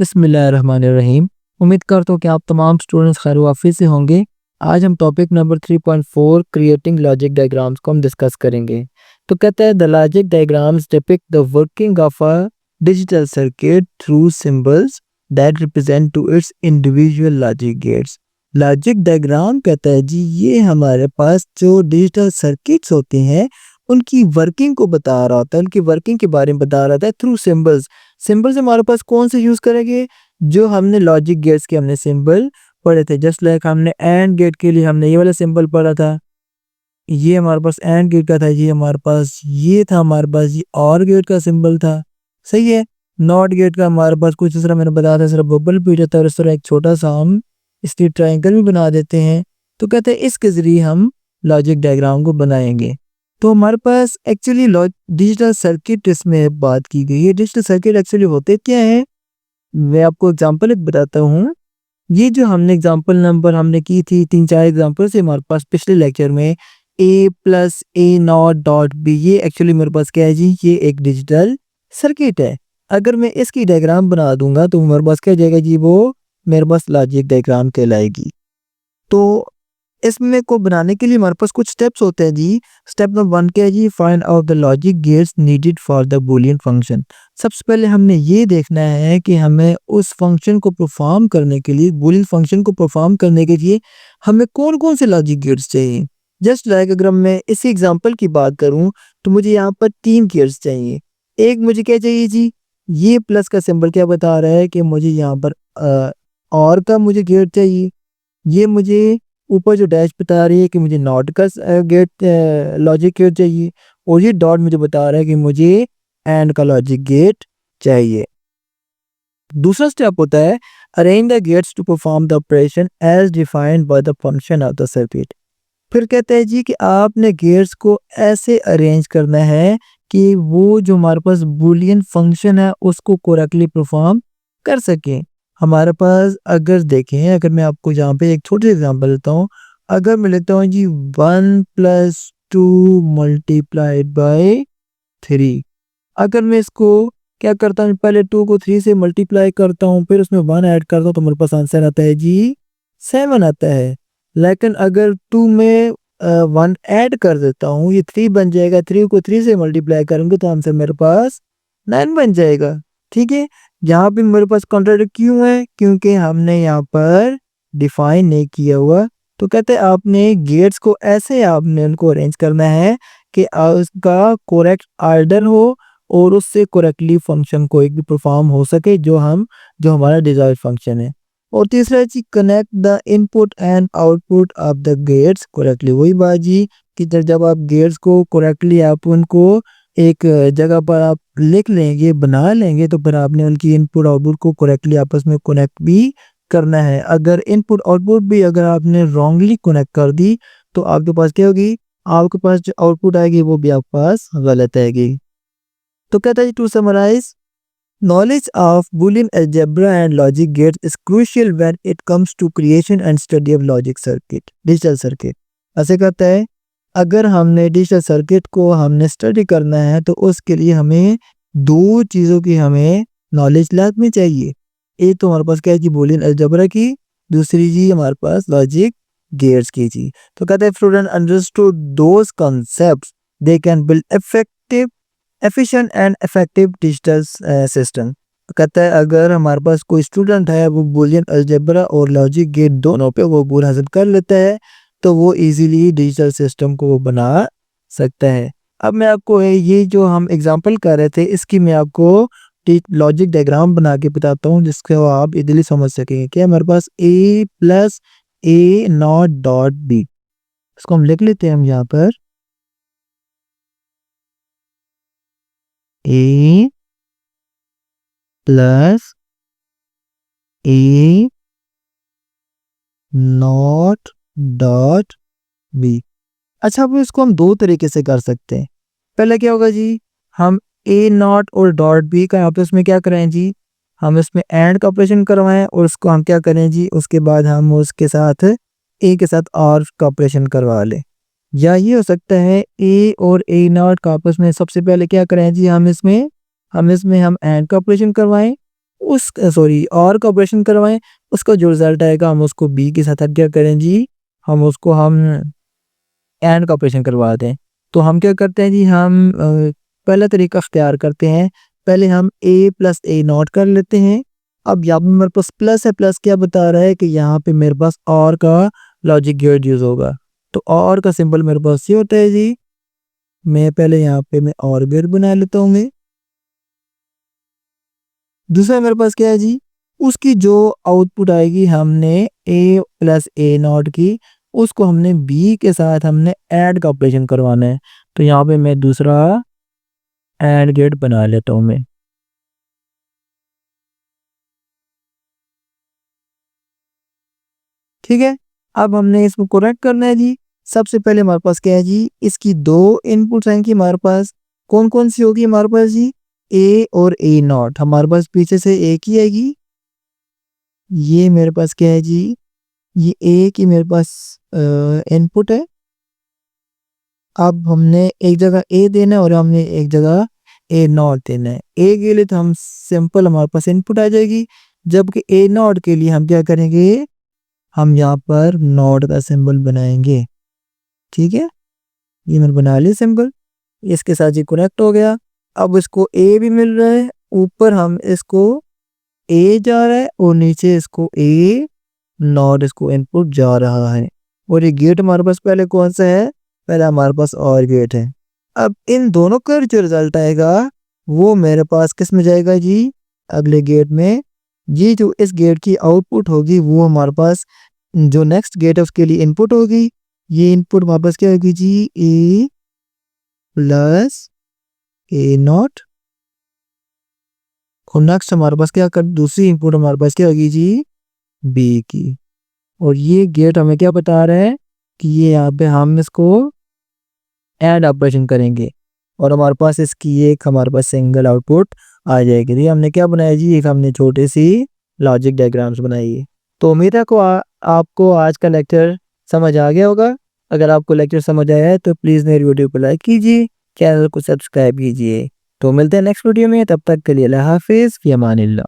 बिस्मिल्लाहिर्रहमानिर्रहीम। उम्मीद करता हूँ कि आप तमाम स्टूडेंट्स खैर वाफिस से होंगे। आज हम topic number 3.4 creating logic diagrams को हम डिस्कस करेंगे। तो कहता है the logic diagrams depict the working of a digital circuit through symbols that represent to its individual logic gates. Logic diagram कहता है जी ये हमारे पास जो डिजिटल सर्किट्स होते हैं उनकी वर्किंग को बता रहा होता है, उनकी वर्किंग के बारे में बता रहा था थ्रू सिंबल्स। सिंबल्स हमारे पास कौन से यूज करेंगे, जो हमने लॉजिक गेट्स के हमने सिंबल पढ़े थे। जस्ट लाइक हमने एंड गेट के लिए हमने ये वाला सिंबल पढ़ा था, ये हमारे पास एंड गेट का था, ये हमारे पास ये था, हमारे पास ये और गेट का सिंबल था। सही है। नॉट गेट का हमारे पास कुछ इस तरह मैंने बताया था, सिर्फ बबल पीट था और इस तरह एक छोटा सा हम इसकी ट्रायंगल भी बना देते हैं। तो कहते हैं इसके जरिए हम लॉजिक डायग्राम को बनाएंगे। तो हमारे पास एक्चुअली डिजिटल सर्किट इसमें बात की गई है। डिजिटल सर्किट एक्चुअली होते क्या है, मैं आपको एग्जांपल एक बताता हूँ। ये जो हमने एग्जांपल नंबर हमने की थी 3-4 एग्जांपल से हमारे पास पिछले लेक्चर में a plus A not dot B, ये एक्चुअली मेरे पास क्या है जी, ये एक डिजिटल सर्किट है। अगर मैं इसकी डायग्राम बना दूंगा तो मेरे पास क्या जाएगा जी, वो मेरे पास लॉजिक डायग्राम कहलाएगी। तो इसमें को बनाने के लिए हमारे पास कुछ स्टेप्स होते हैं जी। स्टेप नंबर 1 क्या है जी, find out the logic gates needed for the Boolean function. सबसे पहले हमने ये देखना है कि हमें उस फंक्शन को परफॉर्म करने के लिए, बूलियन फंक्शन को परफॉर्म करने के लिए हमें कौन कौन से लॉजिक गेट्स चाहिए। जस्ट लाइक अगर मैं इसी एग्जांपल की बात करूं तो मुझे यहाँ पर 3 गेट्स चाहिए। एक मुझे क्या चाहिए जी, ये प्लस का सिंबल क्या बता रहा है कि मुझे यहाँ पर और का मुझे गेट चाहिए। ये मुझे ऊपर जो डैश बता रही है कि मुझे नॉट का गेट लॉजिक गेट चाहिए, और ये डॉट मुझे बता रहा है कि मुझे एंड का लॉजिक गेट चाहिए। दूसरा स्टेप होता है arrange the gates to perform the operation as defined by the function of the circuit. फिर कहते हैं जी कि आपने गेट्स को ऐसे अरेंज करना है कि वो जो हमारे पास बूलियन फंक्शन है उसको करेक्टली परफॉर्म कर सकें। हमारे पास अगर देखें, अगर मैं आपको यहाँ पे एक छोटी एग्जांपल देता हूँ। अगर मैं लेता हूँ जी 1 + 2 मल्टीप्लाइड बाय 3। अगर मैं इसको क्या करता हूँ, पहले 2 को 3 से मल्टीप्लाई करता हूँ, फिर उसमें 1 ऐड करता हूँ, तो मेरे पास आंसर आता है जी 7 आता है। लेकिन अगर 2 में 1 ऐड कर देता हूँ, ये 3 बन जाएगा। 3 को 3 से मल्टीप्लाई करेंगे तो आंसर मेरे पास 9 बन जाएगा। ठीक है। यहाँ पे मेरे पास कॉन्ट्राडिक्ट क्यों है, क्योंकि हमने यहाँ पर डिफाइन नहीं किया हुआ। तो कहते हैं आपने गेट्स को ऐसे आपने उनको अरेंज करना है कि उसका करेक्ट ऑर्डर हो और उससे करेक्टली फंक्शन कोई भी परफॉर्म हो सके जो हमारा डिजायर्ड फंक्शन है। और तीसरा है जी connect the input and output of the gates correctly. वही बात जी कि जब आप गेट्स को करेक्टली आप उनको एक जगह पर आप लिख लेंगे, बना लेंगे, तो फिर आपने उनकी इनपुट आउटपुट को करेक्टली आपस में कनेक्ट भी करना है। अगर इनपुट आउटपुट भी अगर आपने रॉन्गली कनेक्ट कर दी तो आपके पास क्या होगी, आपके पास जो आउटपुट आएगी वो भी आपके पास गलत आएगी। तो कहता है to summarise, knowledge of Boolean algebra and logic gates is crucial when it comes to creation and study of logic circuit, digital circuit। ऐसे कहता है अगर हमने डिजिटल सर्किट को हमने स्टडी करना है तो उसके लिए हमें 2 चीज़ों की हमें नॉलेज लाजमी चाहिए। एक तो हमारे पास क्या है जी, बूलियन अलजेब्रा की, दूसरी जी हमारे पास लॉजिक गेट्स की जी। तो कहता है student understood those concepts they can build effective efficient and effective digital system. कहता है अगर हमारे पास कोई स्टूडेंट है वो बूलियन अलजेब्रा और लॉजिक गेट दोनों पे वो बुर हासिल कर लेता है तो वो इजीली डिजिटल सिस्टम को वो बना सकता है। अब मैं आपको ये जो हम एग्जांपल कर रहे थे इसकी मैं आपको लॉजिक डायग्राम बना के बताता हूँ जिसको आप इजीली समझ सकेंगे। क्या हमारे पास a + a not dot b, इसको हम लिख लेते हैं हम यहाँ पर a + a not dot b। अच्छा, अब इसको हम 2 तरीके से कर सकते हैं। पहले क्या होगा जी, हम a नॉट और डॉट b का आपस में क्या करें जी, हम इसमें एंड का ऑपरेशन करवाएं और उसको हम क्या करें जी, उसके बाद हम उसके साथ a के साथ और का ऑपरेशन करवा लें। या ये हो सकता है a और a नॉट का आपस में सबसे पहले क्या करें जी, हम इसमें हम एंड का ऑपरेशन करवाएं उस सॉरी और का ऑपरेशन करवाएं, उसका जो रिजल्ट आएगा हम उसको बी के साथ अब क्या करें जी, हम उसको हम एंड का ऑपरेशन करवा दें। तो हम क्या करते हैं जी, हम पहला तरीका अख्तियार करते हैं। पहले हम ए प्लस ए नॉट कर लेते हैं। अब यहाँ पे मेरे पास प्लस है, प्लस क्या बता रहा है कि यहाँ पे मेरे पास और का लॉजिक गेट यूज होगा। तो और का सिंबल मेरे पास ये होता है जी, मैं पहले यहाँ पे मैं और गेट बना लेता हूँ मैं। दूसरा मेरे पास क्या है जी, उसकी जो आउटपुट आएगी हमने ए प्लस ए नॉट की, उसको हमने बी के साथ हमने ऐड का ऑपरेशन करवाना है। तो यहाँ पे मैं दूसरा ऐड गेट बना लेता हूँ मैं। ठीक है, अब हमने इसको करेक्ट करना है जी। सबसे पहले हमारे पास क्या है जी, इसकी दो इनपुट्स आएंगी हमारे पास। कौन कौन सी होगी हमारे पास जी, ए और ए नॉट। हमारे पास पीछे से एक ही आएगी। ये मेरे पास क्या है जी, ये ए की मेरे पास इनपुट है। अब हमने एक जगह ए देना है और हमने एक जगह ए नॉट देना है। ए के लिए तो हम सिंपल हमारे पास इनपुट आ जाएगी, जबकि ए नॉट के लिए हम क्या करेंगे, हम यहाँ पर नॉट का सिंबल बनाएंगे। ठीक है, ये मैंने बना लिया सिंबल, इसके साथ ये कनेक्ट हो गया। अब इसको ए भी मिल रहा है, ऊपर हम इसको ए जा रहा है और नीचे इसको ए नॉट इसको इनपुट जा रहा है। और ये गेट हमारे पास पहले कौन सा है, पहले हमारे पास और गेट है। अब इन दोनों का जो रिजल्ट आएगा वो मेरे पास किस में जाएगा जी, अगले गेट में। ये जो इस गेट की आउटपुट होगी वो हमारे पास जो नेक्स्ट गेट है उसके लिए इनपुट होगी। ये इनपुट हमारे पास क्या होगी जी, ए प्लस ए नॉट। और नेक्स्ट हमारे पास क्या कर, दूसरी इनपुट हमारे पास क्या होगी जी, बी की। और ये गेट हमें क्या बता रहा है कि ये यहाँ पे हम इसको ऐड ऑपरेशन करेंगे और हमारे पास इसकी एक हमारे पास सिंगल आउटपुट आ जाएगी। ये हमने क्या बनाया जी, एक हमने छोटी सी लॉजिक डायग्राम्स बनाई है। तो उम्मीद है आपको आज का लेक्चर समझ आ गया होगा। अगर आपको लेक्चर समझ आया है तो प्लीज़ मेरी वीडियो को लाइक कीजिए, चैनल को सब्सक्राइब कीजिए। तो मिलते हैं नेक्स्ट वीडियो में, तब तक के लिए अल्लाह हाफिज़, फ़ी अमानिल्लाह।